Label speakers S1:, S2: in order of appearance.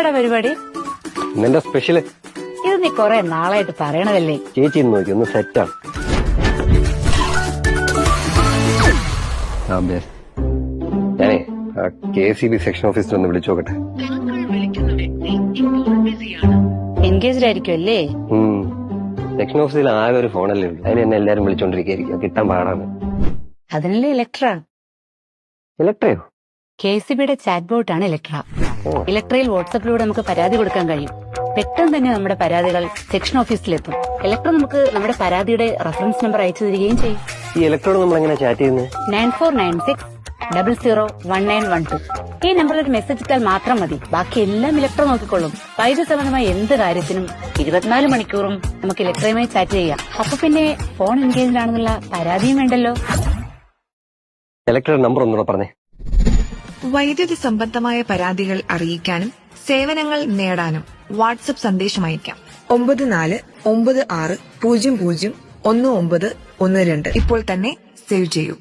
S1: എന്താടാ പരിപാടി?
S2: നിന്റെ സ്പെഷ്യല്
S1: ഇത് നീ കൊറേ നാളായിട്ട് പറയണതല്ലേ?
S2: ചേച്ചി നോക്കി ഒന്ന് സെറ്റാണ്. ഞാനേ KCB സെക്ഷൻ ഓഫീസിൽ ഒന്ന് വിളിച്ചു നോക്കട്ടെ.
S1: എൻഗേജ്ഡ് ആയിരിക്കും അല്ലേ?
S2: സെക്ഷൻ ഓഫീസിൽ ആകെ ഒരു ഫോണല്ലേ ഉള്ളൂ. അതിന് എന്നെ എല്ലാരും വിളിച്ചോണ്ടിരിക്കും. കിട്ടാൻ പാടാണ്.
S1: അതിനല്ലേ ഇലക്ട്ര.
S2: ഇലക്ട്രയോ?
S1: KCBയുടെ ചാറ്റ് ബോട്ടാണ് ഇലക്ട്ര. ഇലക്ട്രയിൽ വാട്സാപ്പിലൂടെ നമുക്ക് പരാതി കൊടുക്കാൻ കഴിയും. പെട്ടെന്ന് തന്നെ നമ്മുടെ പരാതികൾ സെക്ഷൻ ഓഫീസിലെത്തും. ഇലക്ട്ര നമുക്ക് നമ്മുടെ പരാതിയുടെ റഫറൻസ് നമ്പർ അയച്ചു തരികയും ചെയ്യും.
S2: ഈ ഇലക്ട്രോട് നമ്മൾ എങ്ങനെ ചാറ്റ് ചെയ്യുന്നത്?
S1: 9496001912. ഈ നമ്പറിൽ ഒരു മെസ്സേജ് ഇട്ടാൽ മാത്രം മതി. ബാക്കി എല്ലാം ഇലക്ട്ര നോക്കിക്കൊള്ളും. വൈദ്യുതി സംബന്ധമായ എന്ത് കാര്യത്തിനും 24 മണിക്കൂറും നമുക്ക് ഇലക്ട്രയുമായി ചാറ്റ് ചെയ്യാം. അപ്പൊ പിന്നെ ഫോൺ എൻഗേജ്ഡ് ആണെന്നുള്ള പരാതിയും വേണ്ടല്ലോ.
S2: ഇലക്ട്രയുടെ നമ്പർ ഒന്നുകൂടെ പറഞ്ഞേ.
S3: വൈദ്യുതി സംബന്ധമായ പരാതികൾ അറിയിക്കാനും സേവനങ്ങൾ നേടാനും വാട്സ്ആപ്പ് സന്ദേശം അയക്കാം. 9496001912. ഇപ്പോൾ തന്നെ സേവ് ചെയ്യൂ.